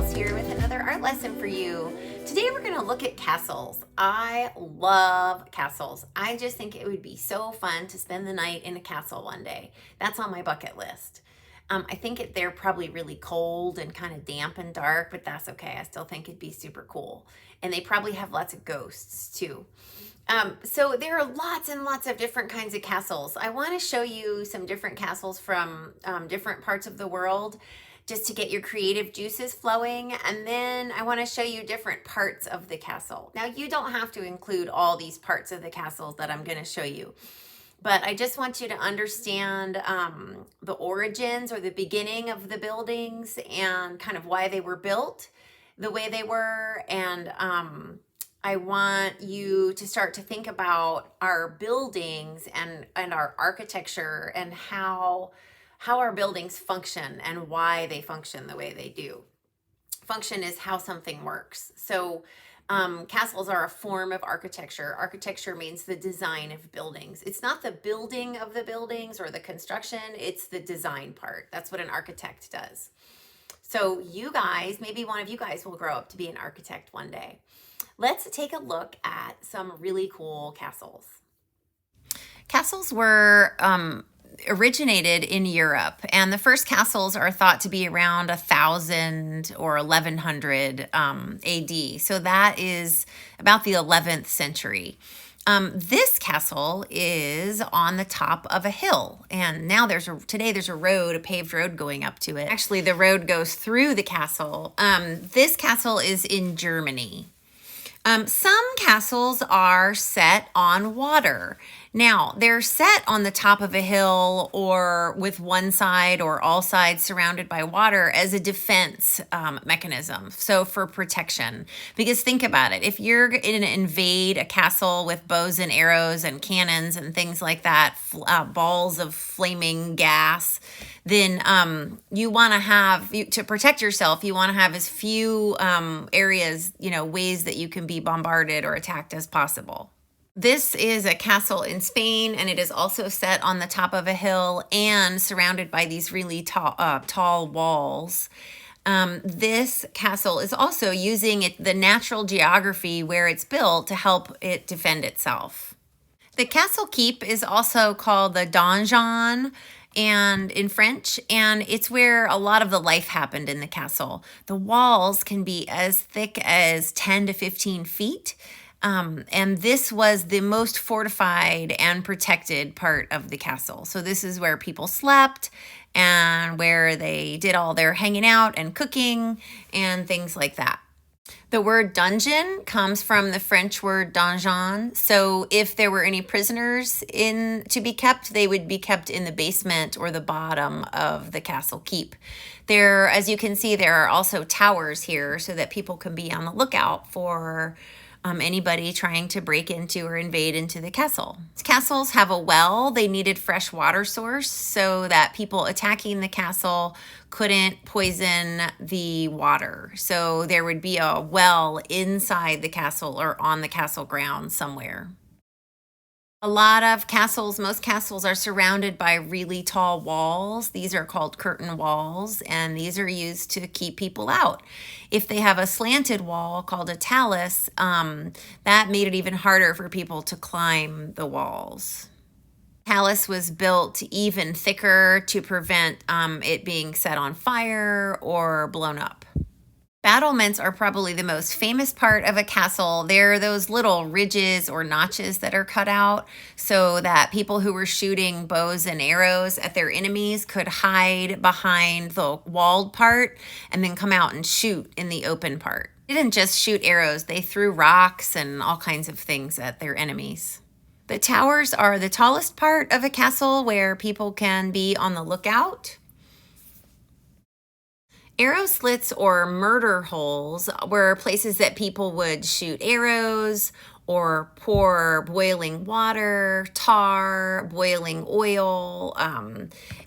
House here with another art lesson for you. Today we're going to look at castles. I love castles. I just think it would be so fun to spend the night in a castle one day. That's on my bucket list. I think they're probably really cold and kind of damp and dark, but that's okay. I still think it'd be super cool. And they probably have lots of ghosts too. So there are lots and lots of different kinds of castles. I want to show you some different castles from different parts of the world just to get your creative juices flowing. And then I want to show you different parts of the castle. Now, you don't have to include all these parts of the castles that I'm going to show you, but I just want you to understand the origins or the beginning of the buildings and kind of why they were built the way they were. And I want you to start to think about our buildings and our architecture and how our buildings function and why they function the way they do. Function is how something works. So castles are a form of architecture. Architecture means the design of buildings. It's not the building of the buildings or the construction, it's the design part. That's what an architect does. So you guys, maybe one of you guys will grow up to be an architect one day. Let's take a look at some really cool castles. Castles were originated in Europe, and the first castles are thought to be around 1000 or 1100 AD. So that is about the 11th century. This castle is on the top of a hill, and now today there's a paved road going up to it. Actually, the road goes through the castle. This castle is in Germany. Some castles are set on water. Now, they're set on the top of a hill or with one side or all sides surrounded by water as a defense mechanism, so for protection. Because think about it, if you're going to invade a castle with bows and arrows and cannons and things like that, balls of flaming gas, then you want to have, to protect yourself, you want to have as few areas, ways that you can be bombarded or attacked as possible. This is a castle in Spain, and it is also set on the top of a hill and surrounded by these really tall walls. This castle is also using the natural geography where it's built to help it defend itself. The castle keep is also called the donjon, and in French, and it's where a lot of the life happened in the castle. The walls can be as thick as 10 to 15 feet. And this was the most fortified and protected part of the castle. So this is where people slept and where they did all their hanging out and cooking and things like that. The word dungeon comes from the French word donjon. So if there were any prisoners to be kept, they would be kept in the basement or the bottom of the castle keep. There, as you can see, there are also towers here so that people can be on the lookout for anybody trying to break into or invade into the castle. Castles have a well. They needed fresh water source so that people attacking the castle couldn't poison the water. So there would be a well inside the castle or on the castle grounds somewhere. A lot of castles, most castles are surrounded by really tall walls. These are called curtain walls, and these are used to keep people out. If they have a slanted wall called a talus, that made it even harder for people to climb the walls. Talus was built even thicker to prevent it being set on fire or blown up. Battlements are probably the most famous part of a castle. They're those little ridges or notches that are cut out so that people who were shooting bows and arrows at their enemies could hide behind the walled part and then come out and shoot in the open part. They didn't just shoot arrows, they threw rocks and all kinds of things at their enemies. The towers are the tallest part of a castle where people can be on the lookout. Arrow slits or murder holes were places that people would shoot arrows or pour boiling water, tar, boiling oil,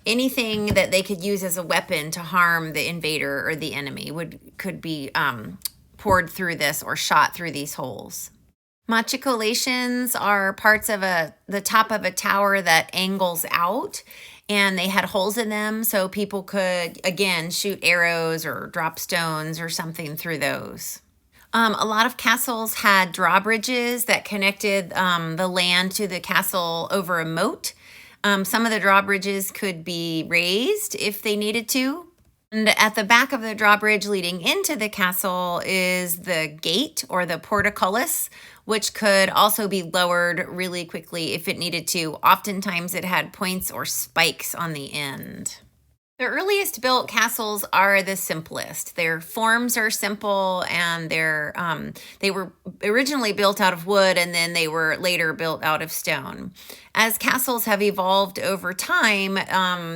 anything that they could use as a weapon to harm the invader or the enemy could be poured through this or shot through these holes. Machicolations are parts of the top of a tower that angles out, and they had holes in them so people could, again, shoot arrows or drop stones or something through those. A lot of castles had drawbridges that connected the land to the castle over a moat. Some of the drawbridges could be raised if they needed to. And at the back of the drawbridge leading into the castle is the gate or the portcullis, which could also be lowered really quickly if it needed to. Oftentimes it had points or spikes on the end. The earliest built castles are the simplest. Their forms are simple, and they were originally built out of wood, and then they were later built out of stone. As castles have evolved over time,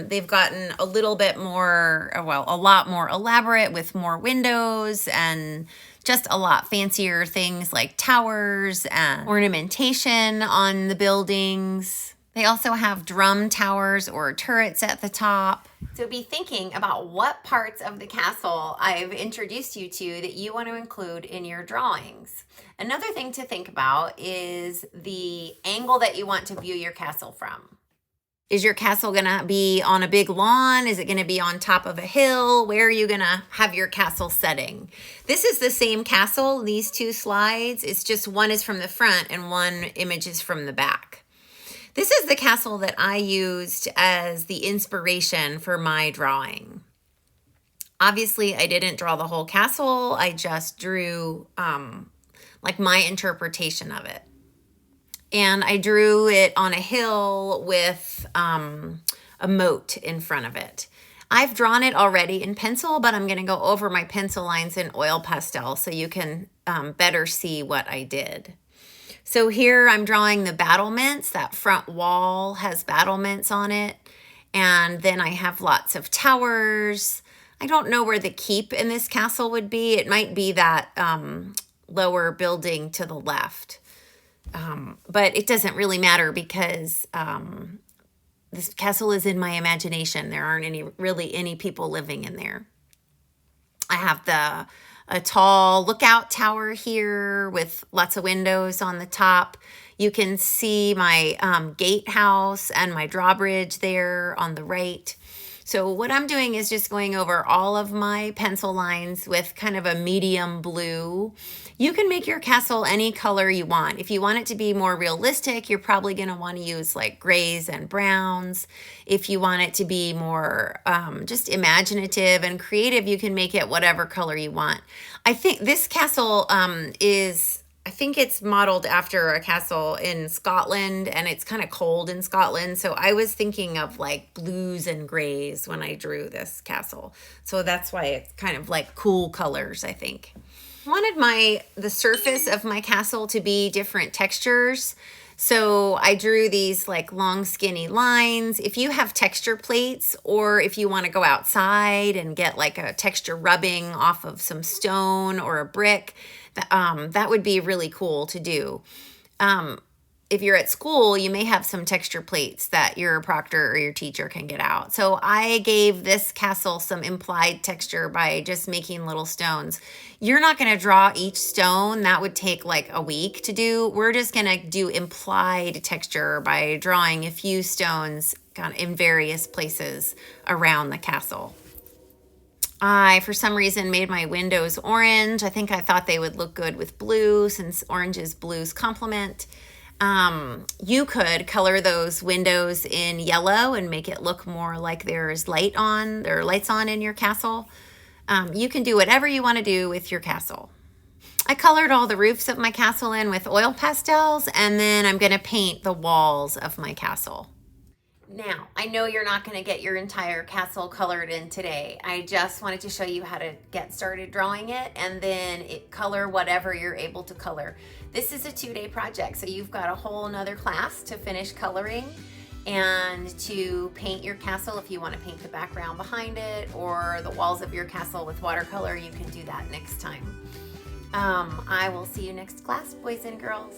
they've gotten a little bit more, well, a lot more elaborate with more windows and just a lot fancier things like towers and ornamentation on the buildings. They also have drum towers or turrets at the top. So be thinking about what parts of the castle I've introduced you to that you want to include in your drawings. Another thing to think about is the angle that you want to view your castle from. Is your castle going to be on a big lawn? Is it going to be on top of a hill? Where are you going to have your castle setting? This is the same castle, these two slides. It's just one is from the front and one image is from the back. This is the castle that I used as the inspiration for my drawing. Obviously, I didn't draw the whole castle. I just drew like my interpretation of it. And I drew it on a hill with a moat in front of it. I've drawn it already in pencil, but I'm going to go over my pencil lines in oil pastel so you can better see what I did. So here I'm drawing the battlements. That front wall has battlements on it. And then I have lots of towers. I don't know where the keep in this castle would be. It might be that lower building to the left. But it doesn't really matter because this castle is in my imagination. There aren't really any people living in there. I have a tall lookout tower here with lots of windows on the top. You can see my gatehouse and my drawbridge there on the right. So what I'm doing is just going over all of my pencil lines with kind of a medium blue. You can make your castle any color you want. If you want it to be more realistic, you're probably going to want to use like grays and browns. If you want it to be more just imaginative and creative, you can make it whatever color you want. I think this castle I think it's modeled after a castle in Scotland, and it's kind of cold in Scotland. So I was thinking of like blues and grays when I drew this castle. So that's why it's kind of like cool colors, I think. I wanted the surface of my castle to be different textures. So I drew these like long skinny lines. If you have texture plates, or if you want to go outside and get like a texture rubbing off of some stone or a brick, that would be really cool to do. If you're at school, you may have some texture plates that your proctor or your teacher can get out. So I gave this castle some implied texture by just making little stones. You're not going to draw each stone. That would take like a week to do. We're just going to do implied texture by drawing a few stones kind of in various places around the castle. I, for some reason, made my windows orange. I thought they would look good with blue, since orange is blue's complement. You could color those windows in yellow and make it look more like there's lights on in your castle. You can do whatever you want to do with your castle. I colored all the roofs of my castle in with oil pastels, and then I'm going to paint the walls of my castle. Now, I know you're not going to get your entire castle colored in today. I just wanted to show you how to get started drawing it, and then color whatever you're able to color. This is a 2-day project, so you've got a whole nother class to finish coloring and to paint your castle. If you want to paint the background behind it or the walls of your castle with watercolor, you can do that next time. I will see you next class, boys and girls.